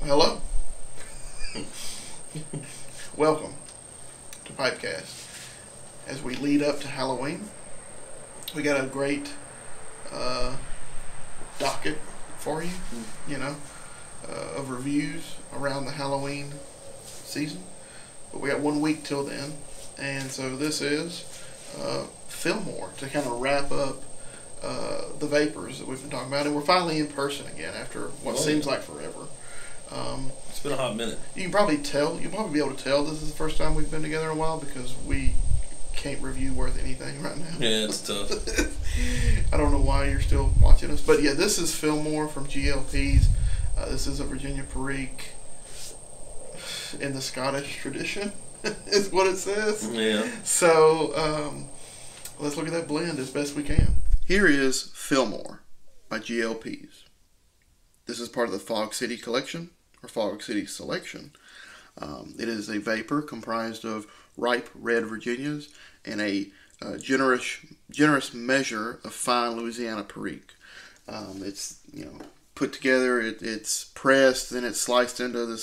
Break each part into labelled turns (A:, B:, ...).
A: Hello. Welcome to PipeCast. As we lead up to Halloween, we got a great docket for you, of reviews around the Halloween season. But we got 1 week till then, and so this is Fillmore to kind of wrap up the vapors that we've been talking about, and we're finally in person again after what seems like forever.
B: It's been a hot minute.
A: You can probably tell. You'll probably be able to tell this is the first time we've been together in a while because we can't review worth anything right now.
B: Yeah, it's tough.
A: I don't know why you're still watching us, but yeah, this is Fillmore from Pease. This is a Virginia Perique in the Scottish tradition, is what it says.
B: Yeah.
A: So let's look at that blend as best we can. Here is Fillmore by Pease. This is part of the Fog City collection, or Fog City selection. It is a vapor comprised of ripe red Virginias and a generous measure of fine Louisiana Perique. It's put together. It's pressed, then it's sliced into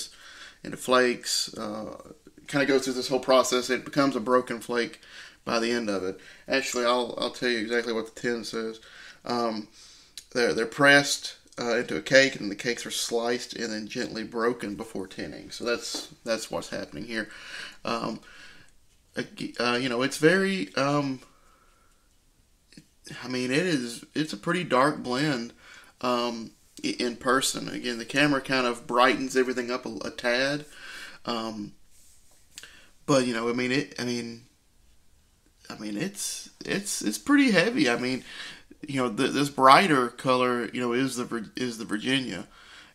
A: flakes. Kind of goes through this whole process. It becomes a broken flake by the end of it. Actually, I'll tell you exactly what the tin says. They're pressed into a cake, and the cakes are sliced and then gently broken before tinning. So that's what's happening here. It's very. It's a pretty dark blend in person. Again, the camera kind of brightens everything up a tad. But it's pretty heavy. This brighter color, is the Virginia,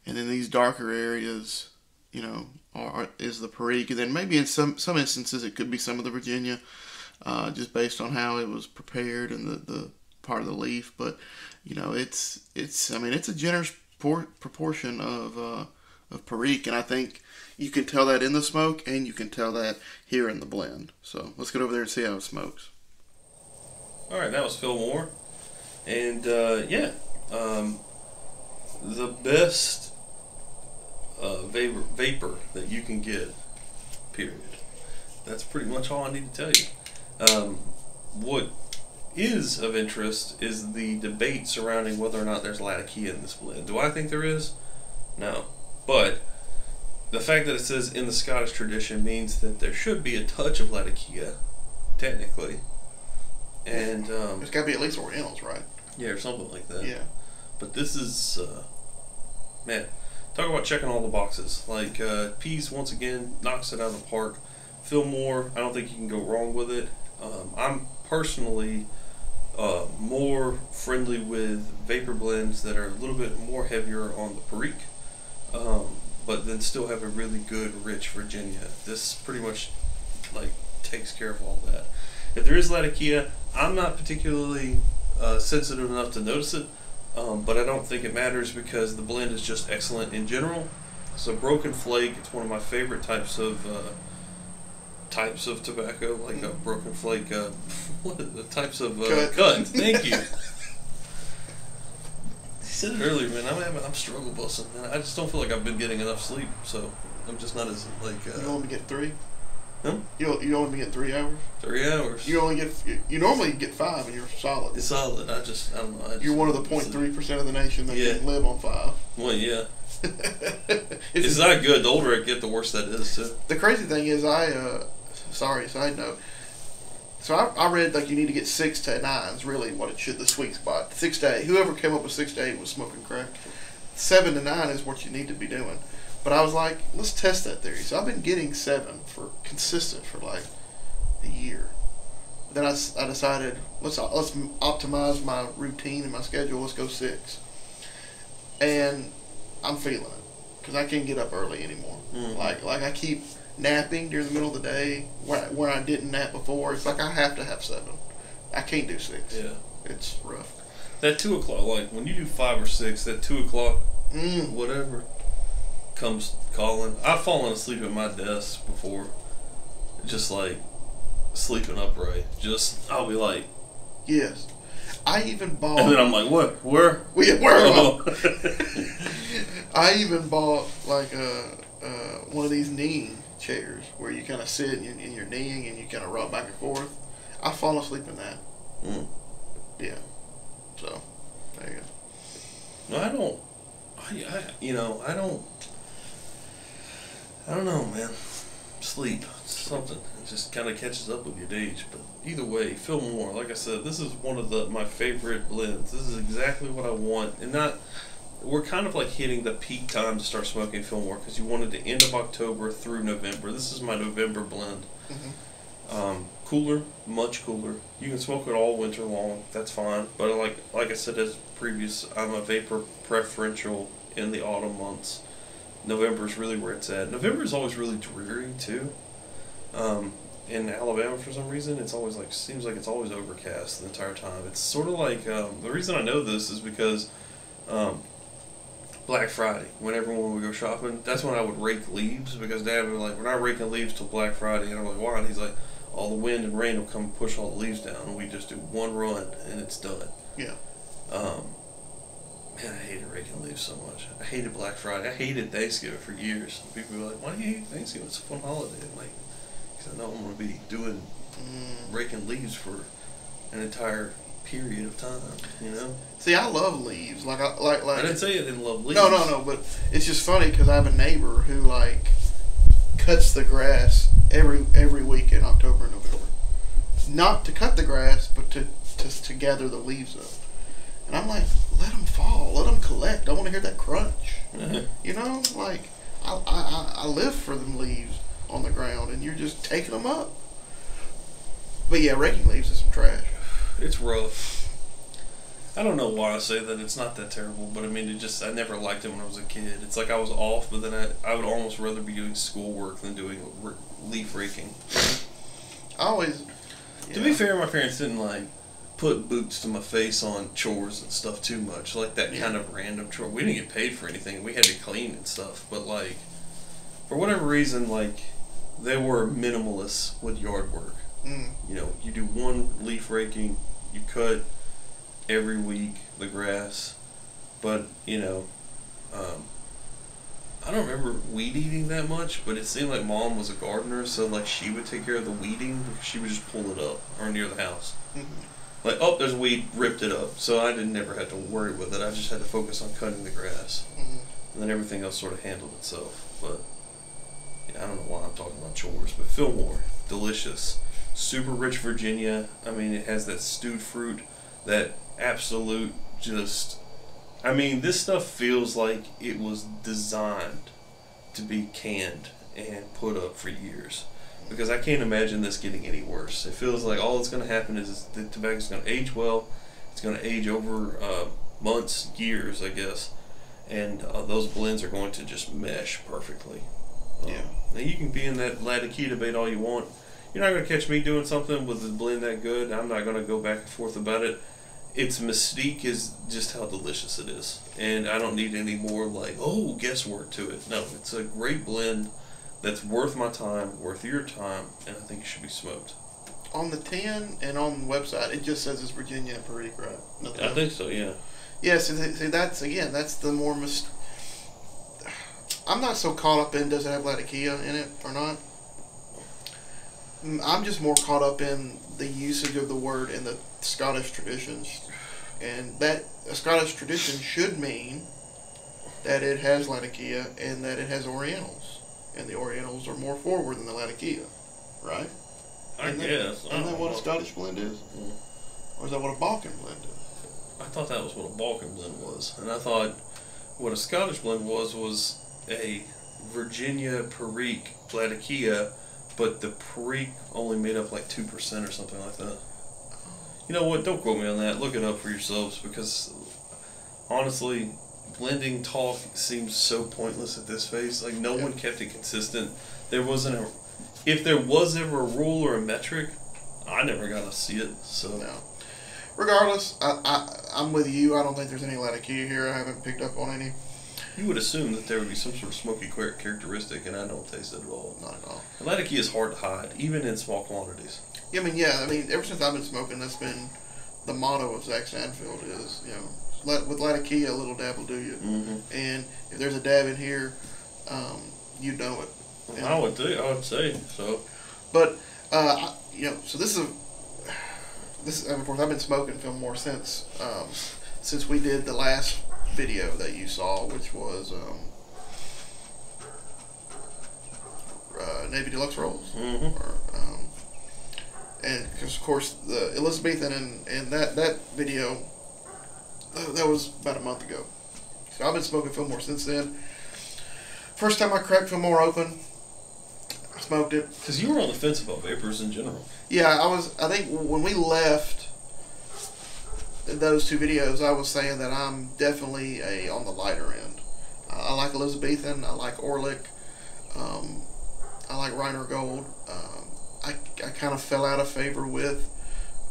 A: and then these darker areas, is the Perique, and then maybe in some instances it could be some of the Virginia, just based on how it was prepared and the part of the leaf. But it's a generous proportion of Perique, and I think you can tell that in the smoke, and you can tell that here in the blend. So let's get over there and see how it smokes.
B: All right, that was Fillmore. And, the best vapor that you can get, period. That's pretty much all I need to tell you. What is of interest is the debate surrounding whether or not there's Latakia in this blend. Do I think there is? No. But the fact that it says in the Scottish tradition means that there should be a touch of Latakia, technically. And
A: it's got to be at least Orientals, right?
B: Yeah, or something like that.
A: Yeah.
B: But this is, talk about checking all the boxes. Like, Pease, once again, knocks it out of the park. Fillmore, I don't think you can go wrong with it. I'm personally more friendly with vapor blends that are a little bit more heavier on the Perique, but then still have a really good, rich Virginia. This pretty much, takes care of all that. If there is Latakia, I'm not particularly sensitive enough to notice it, but I don't think it matters because the blend is just excellent in general. So broken flake, it's one of my favorite types of tobacco, like a broken flake. Types of cut. Thank you. You said it earlier, man. I'm struggle busting, man. I just don't feel like I've been getting enough sleep, so I'm just not as
A: You only get 3.
B: Huh?
A: You only get 3 hours.
B: 3 hours.
A: You normally get 5, and you're solid.
B: It's solid. I don't know.
A: You're one of the 0.3% of the nation that can live on 5.
B: Well, yeah. It's not good. The older I get, the worse that is too.
A: The crazy thing is, side note. So I read you need to get 6 to 9 is really what it should, the sweet spot. 6 to 8. Whoever came up with 6 to 8 was smoking crack. 7 to 9 is what you need to be doing. But I was like, let's test that theory. So I've been getting 7 consistent for a year. Then I decided let's optimize my routine and my schedule. Let's go 6. And I'm feeling it because I can't get up early anymore.
B: Mm-hmm.
A: I keep napping during the middle of the day where I didn't nap before. It's like I have to have 7. I can't do 6.
B: Yeah,
A: it's rough.
B: That 2 o'clock, when you do 5 or 6, that 2 o'clock, whatever, comes calling. I've fallen asleep at my desk before, just sleeping upright. I'll be like,
A: yes. I even bought.
B: And then I'm like, what? Where?
A: Where am I even bought like one of these kneeing chairs where you kind of sit and you're kneeing and you kind of rock back and forth. I fall asleep in that.
B: Mm.
A: Yeah. So there you go.
B: No, I don't. I don't know, man. Sleep, something. It just kind of catches up with your age. But either way, Fillmore, like I said, this is one of my favorite blends. This is exactly what I want. And we're kind of like hitting the peak time to start smoking Fillmore because you wanted the end of October through November. This is my November blend. Mm-hmm. Cooler, much cooler. You can smoke it all winter long. That's fine. But like I said as previous, I'm a vapor preferential in the autumn months. November is really where it's at. November is always really dreary too. In Alabama, for some reason, it's always seems like it's always overcast the entire time. It's sort of like the reason I know this is because Black Friday, whenever when we go shopping, that's when I would rake leaves because Dad would be like, "We're not raking leaves till Black Friday," and I'm like, "Why?" And he's like, "All the wind and rain will come and push all the leaves down, and we just do one run and it's done."
A: Yeah.
B: Man, I hated raking leaves so much. I hated Black Friday. I hated Thanksgiving for years. People were like, "Why do you hate Thanksgiving? It's a fun holiday." I'm like, because I know I'm going to be doing raking leaves for an entire period of time. You know.
A: See, I love leaves. Like
B: I didn't say I didn't love leaves.
A: No. But it's just funny because I have a neighbor who cuts the grass every week in October and November. Not to cut the grass, but to gather the leaves up. And I'm like, let them fall, let them collect. I want to hear that crunch.
B: Mm-hmm.
A: You know, I live for them leaves on the ground, and you're just taking them up. But yeah, raking leaves is some trash.
B: It's rough. I don't know why I say that. It's not that terrible, but I mean, I never liked it when I was a kid. It's like I was off, but then I would almost rather be doing schoolwork than doing leaf raking.
A: I always. Yeah.
B: To be fair, my parents didn't put boots to my face on chores and stuff too much, like that kind of random chore. We didn't get paid for anything. We had to clean and stuff, but for whatever reason, they were minimalists with yard work. Mm. You know, you do one leaf raking, you cut every week the grass, but I don't remember weed eating that much, but it seemed like Mom was a gardener, so she would take care of the weeding because she would just pull it up or near the house. Mm-hmm. There's weed, ripped it up. So I never had to worry with it. I just had to focus on cutting the grass. Mm-hmm. And then everything else sort of handled itself. But, I don't know why I'm talking about chores. But Fillmore, delicious. Super rich Virginia. I mean, it has that stewed fruit, that absolute this stuff feels like it was designed to be canned and put up for years. Because I can't imagine this getting any worse. It feels like all that's going to happen is the tobacco's going to age well. It's going to age over months, years, I guess. And those blends are going to just mesh perfectly.
A: Yeah.
B: Now you can be in that Latakia debate all you want. You're not going to catch me doing something with a blend that good. I'm not going to go back and forth about it. Its mystique is just how delicious it is. And I don't need any more guesswork to it. No, it's a great blend. That's worth my time, worth your time, and I think it should be smoked.
A: On the tin and on the website, it just says it's Virginia and Perique, right?
B: Nothing else. Think so, yeah.
A: Yeah, so that's the more I'm not so caught up in does it have Latakia in it or not. I'm just more caught up in the usage of the word in the Scottish traditions. And that a Scottish tradition should mean that it has Latakia and that it has Orientals. And the Orientals are more forward than the Latakia, right?
B: I guess.
A: Isn't that what a Scottish blend is? Mm. Or is that what a Balkan blend is?
B: I thought that was what a Balkan blend was. And I thought what a Scottish blend was a Virginia Perique Latakia, but the Perique only made up 2% or something like that. You know what? Don't quote me on that. Look it up for yourselves because, honestly, blending talk seems so pointless at this phase. No one kept it consistent. If there was ever a rule or a metric, I never got to see it. So
A: no. Regardless, I'm with you. I don't think there's any Latakia here. I haven't picked up on any.
B: You would assume that there would be some sort of smoky characteristic, and I don't taste it at all.
A: Not at all.
B: Latakia is hard to hide, even in small quantities.
A: Yeah, I mean, ever since I've been smoking, that's been the motto of Zach Stanfield is, you know, with Latakia, a little dab will do you.
B: Mm-hmm.
A: And if there's a dab in here, you know it. And,
B: I would say so.
A: But you know, so this is of course I've been smoking Fillmore since we did the last video that you saw, which was Navy Deluxe rolls.
B: Mm-hmm.
A: And of course the Elizabethan and that video that was about a month ago. So I've been smoking Fillmore since then. First time I cracked Fillmore open, I smoked it.
B: Because you were on the fence about vapors in general.
A: Yeah, I think when we left those two videos, I was saying that I'm definitely on the lighter end. I like Elizabethan. I like Orlick. I like Reiner Gold. I kind of fell out of favor with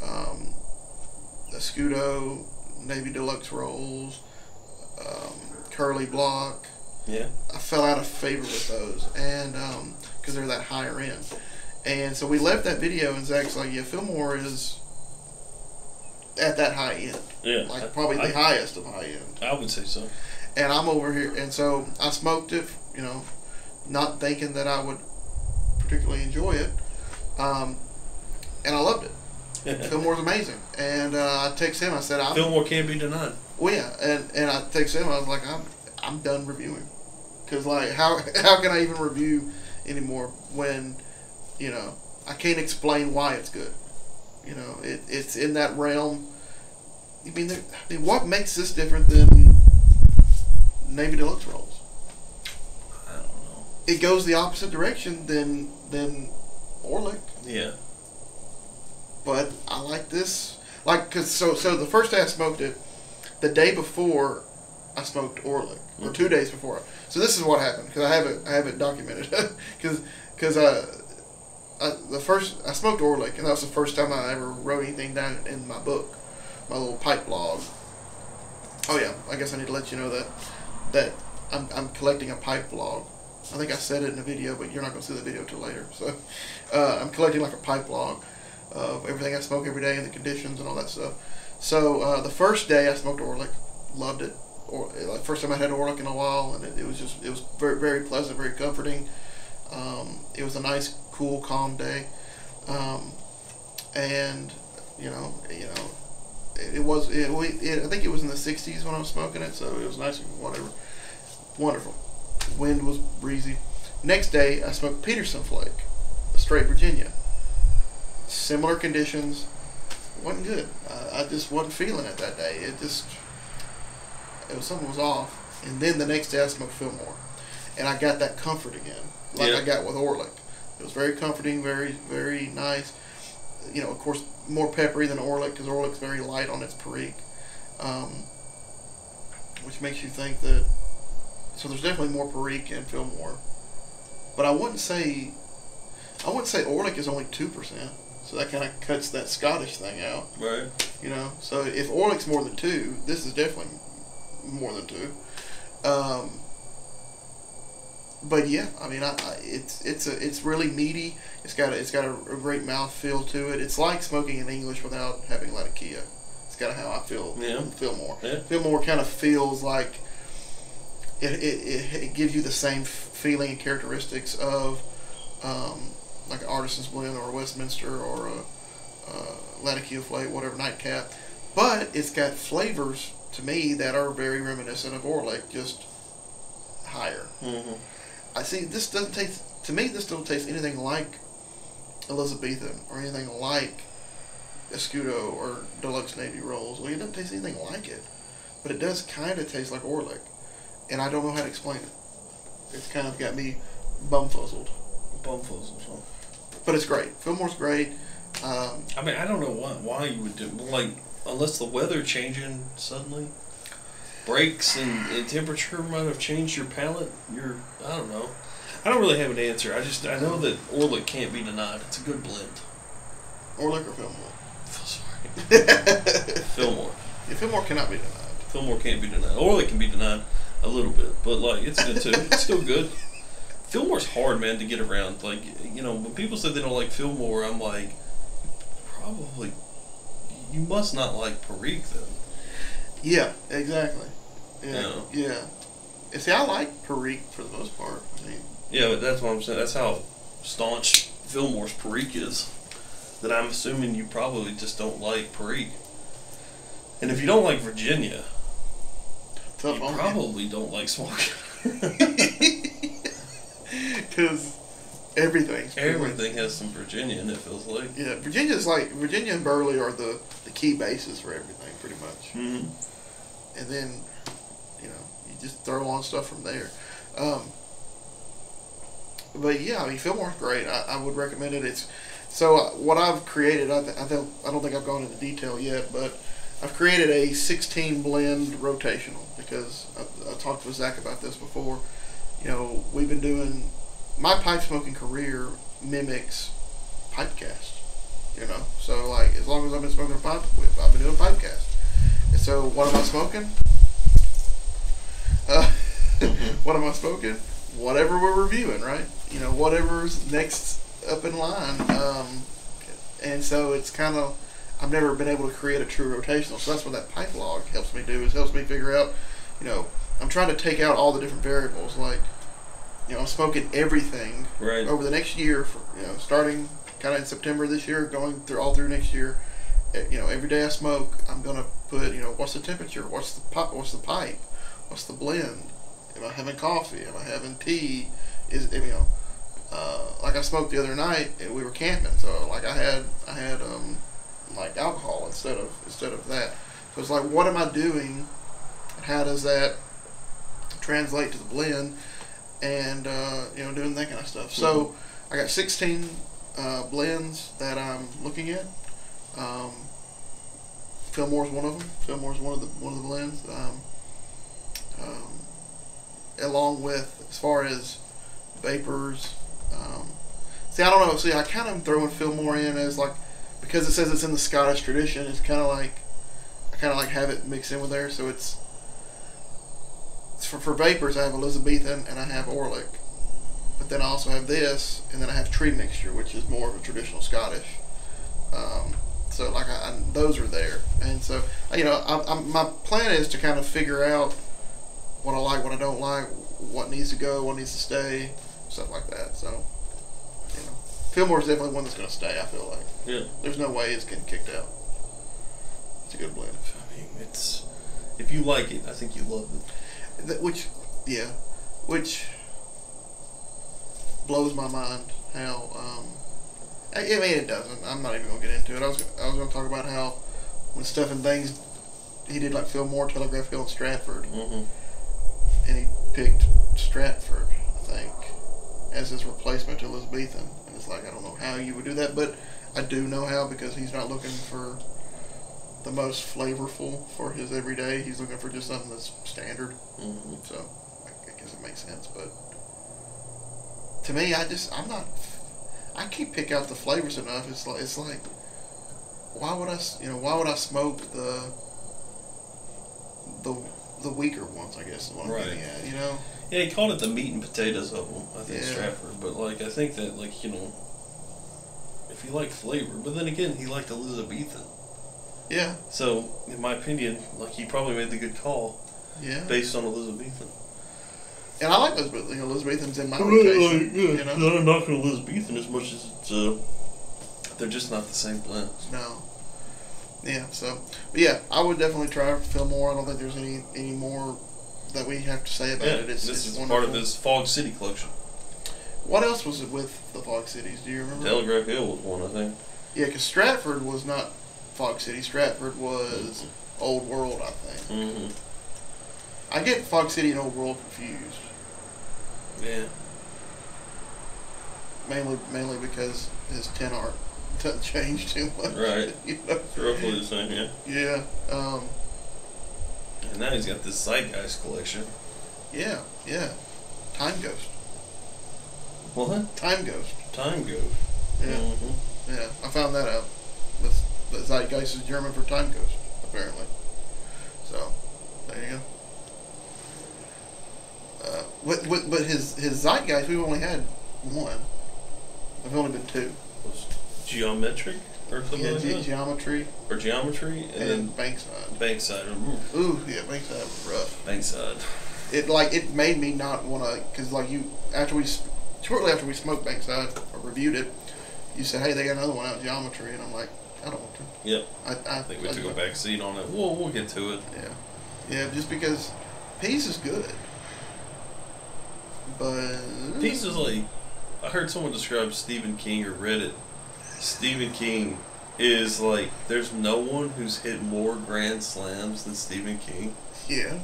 A: the Scudo, Navy Deluxe rolls, Curly Block.
B: Yeah.
A: I fell out of favor with those, and because they're that higher end. And so we left that video, and Zach's like, yeah, Fillmore is at that high end.
B: Yeah.
A: Like probably the highest of high end.
B: I would say so.
A: And I'm over here, and so I smoked it, you know, not thinking that I would particularly enjoy it. And I loved it. Fillmore's amazing. And I text him, I said,
B: Fillmore can't be denied.
A: Well, yeah, and I text him, I was like, I'm done reviewing. Because, like, how can I even review anymore when, you know, I can't explain why it's good. You know, it's in that realm. I mean, what makes this different than Navy Deluxe rolls?
B: I don't know.
A: It goes the opposite direction than Orlick.
B: Yeah.
A: But I like this. Like, cause so the first day I smoked it, the day before I smoked Orlick, or 2 days before. So this is what happened, because I have it documented. Because I smoked Orlick, and that was the first time I ever wrote anything down in my book, my little pipe log. Oh yeah, I guess I need to let you know that I'm collecting a pipe log. I think I said it in the video, but you're not going to see the video till later. So I'm collecting like a pipe log of everything I smoke every day and the conditions and all that stuff. So the first day I smoked Orlick, loved it. Like first time I had Orlick in a while, and it was very, very pleasant, very comforting. It was a nice, cool, calm day, and you know, I think it was in the 60s when I was smoking it, so it was nice and whatever, wonderful. Wind was breezy. Next day I smoked Peterson Flake, a straight Virginia. Similar conditions, wasn't good. I just wasn't feeling it that day. Something was off. And then the next day I smoked Fillmore, and I got that comfort again, like I got with Orlick. It was very comforting, very, very nice. You know, of course, more peppery than Orlick, because Orlick's very light on its perique, which makes you think that. So there's definitely more perique in Fillmore, but I wouldn't say Orlick is only 2%. So that kind of cuts that Scottish thing out.
B: Right.
A: You know, so if Orlick's more than 2, this is definitely more than 2. But yeah, I mean, it's really meaty. It's got a great mouth feel to it. It's like smoking in English without having Latakia. It's kind of how I feel.
B: Yeah.
A: Fillmore.
B: Yeah.
A: Fillmore kind of feels like it gives you the same feeling and characteristics of like an Artisan's Blend or a Westminster or a Latakia Flake, whatever, Nightcap. But it's got flavors to me that are very reminiscent of Orlick, just higher.
B: Mm-hmm.
A: I see. This doesn't taste. To me, this don't taste anything like Elizabethan or anything like Escudo or Deluxe Navy rolls. Well, it doesn't taste anything like it, but it does kind of taste like Orlick, and I don't know how to explain it. It's kind of got me bumfuzzled.
B: Bumfuzzled, huh?
A: But it's great. Fillmore's great.
B: I mean, I don't know why you would do, like, unless the weather changing suddenly breaks and temperature might have changed your palate. I don't know. I don't really have an answer. I know that Orlick can't be denied. It's a good blend.
A: Orlick or Fillmore?
B: Sorry. Fillmore.
A: Yeah, Fillmore cannot be denied.
B: Fillmore can't be denied. Orlick can be denied a little bit, but like it's good too. It's still good. Fillmore's hard, man, to get around. Like, you know, when people say they don't like Fillmore, I'm like, you must not like Perique then.
A: Yeah, exactly. Yeah,
B: You know?
A: yeah. And see, I like Perique for the most part. I mean,
B: Yeah, but that's what I'm saying. That's how staunch Fillmore's Perique is. That I'm assuming you probably just don't like Perique. And if you don't like Virginia,
A: tough
B: you
A: on me.
B: probably don't like smoking.
A: Because
B: Everything has some Virginia in it, feels like.
A: Yeah, Virginia and Burley are the key bases for everything, pretty much.
B: Mm-hmm.
A: And then, you just throw on stuff from there. But yeah, I mean, Fillmore's great. I would recommend it. So what I've created, I don't think I've gone into detail yet, but I've created a 16 blend rotational because I talked with Zach about this before. We've been doing, my pipe smoking career mimics PipeCast. So like as long as I've been smoking a pipe, I've been doing PipeCast. And so what am I smoking? What am I smoking? Whatever we're reviewing, right? Whatever's next up in line. And so it's kind of, I've never been able to create a true rotational. So that's what that pipe log helps me do, is helps me figure out, I'm trying to take out all the different variables. Like, I'm smoking everything
B: right
A: over the next year, starting kind of in September this year, going through all through next year. Every day I smoke, I'm gonna put, what's the temperature, what's the pipe, what's the blend, am I having coffee, am I having tea, like I smoked the other night and we were camping, so like I had like alcohol instead of that. So it's like, what am I doing? How does that translate to the blend? And doing that kind of stuff. So I got 16 blends that I'm looking at. Fillmore's one of them. Fillmore's one of the blends. Along with, as far as vapors. See, I don't know. See, I kind of am throwing Fillmore in as like, because it says it's in the Scottish tradition. It's kind of like, I kind of like have it mixed in with there. So it's for vapors. I have Elizabethan and I have Orlick, but then I also have this, and then I have tree mixture, which is more of a traditional Scottish. So like those are there, and so my plan is to kind of figure out what I like, what I don't like, what needs to go, what needs to stay, stuff like that. So Fillmore's definitely one that's going to stay. I feel like there's no way it's getting kicked out. It's a good blend.
B: I mean, if you like it, I think you love it.
A: Which blows my mind how. I mean, it doesn't. I'm not even gonna get into it. I was gonna talk about how when Stephen Things, he did like Fillmore, Telegraph Hill, and Stratford, and he picked Stratford, I think, as his replacement to Elizabethan. And it's like, I don't know how you would do that, but I do know how, because he's not looking for the most flavorful for his everyday. He's looking for just something that's standard. So I guess it makes sense. But to me, I can't pick out the flavors enough. It's like why would I smoke the weaker ones, I guess is what I'm getting at,
B: Yeah, he called it the meat and potatoes of them, I think,
A: Yeah.
B: Stratford. But like, I think that if you like flavor, but then again, he liked Elizabethan.
A: Yeah.
B: So, in my opinion, he probably made the good call.
A: Yeah.
B: Based on Elizabethan.
A: And I like Elizabethan. Elizabethan's in my rotation.
B: I'm not knocking Elizabethan as much as they're just not the same blends.
A: No. Yeah. So, but yeah, I would definitely try Fillmore. I don't think there's any more that we have to say about it.
B: This is
A: wonderful.
B: part of his Fog City collection.
A: What else was it with the Fog Cities? Do you remember?
B: Telegraph Hill was one, I think.
A: Yeah, because Stratford was not Fog City. Stratford was Old World, I think. I get Fog City and Old World confused.
B: Yeah.
A: Mainly because his tin art doesn't change too much.
B: Right. It's roughly the same, yeah.
A: Yeah.
B: And now he's got this Zeitgeist collection.
A: Yeah. Time Ghost.
B: What?
A: Time Ghost.
B: Time Ghost.
A: Yeah. Yeah. I found that out. The Zeitgeist is German for Time Ghost, apparently. So, there you go. But his Zeitgeist, we've only had one. There've only been two.
B: Was geometric? or something
A: Yeah,
B: like that.
A: geometry.
B: Or geometry, and then
A: Bankside.
B: Bankside.
A: Ooh, yeah, Bankside was rough.
B: Bankside.
A: It made me not want to, because like shortly after we smoked Bankside or reviewed it, you said, hey, they got another one out, geometry, and I'm like, I don't want to.
B: Yep.
A: I
B: think we took a back seat on it. We'll get to it.
A: Yeah, just because Pease is good, but
B: Pease is like, I heard someone describe Stephen King or read it. Stephen King is like, there's no one who's hit more grand slams than Stephen King.
A: Yeah.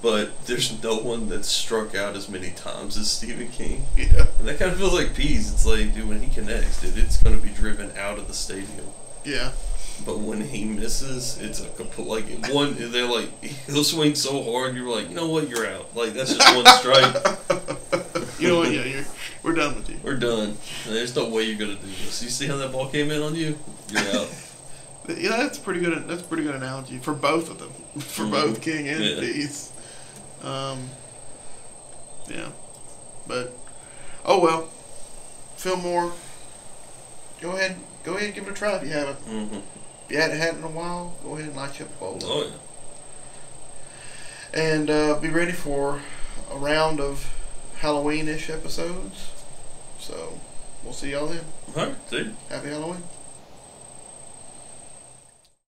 B: But there's no one that's struck out as many times as Stephen King.
A: Yeah.
B: And that kind of feels like Pease. It's like, dude, when he connects, dude, it's going to be driven out of the stadium.
A: Yeah.
B: But when he misses, it's a complete, like, one, they're like, he'll swing so hard, you're like, you know what, you're out. Like, that's just one strike.
A: You know what, yeah, we're done with you.
B: We're done. There's no way you're going to do this. You see how that ball came in on you? You're out.
A: Yeah, that's pretty good. That's a pretty good analogy for both of them, for both King and Pease. Yeah, but oh well. Fillmore, go ahead, and give it a try if you haven't. If you hadn't had it in a while, go ahead and light you up a bowl.
B: Oh yeah.
A: And be ready for a round of Halloween-ish episodes. So we'll see y'all then.
B: All right, see.
A: Happy Halloween.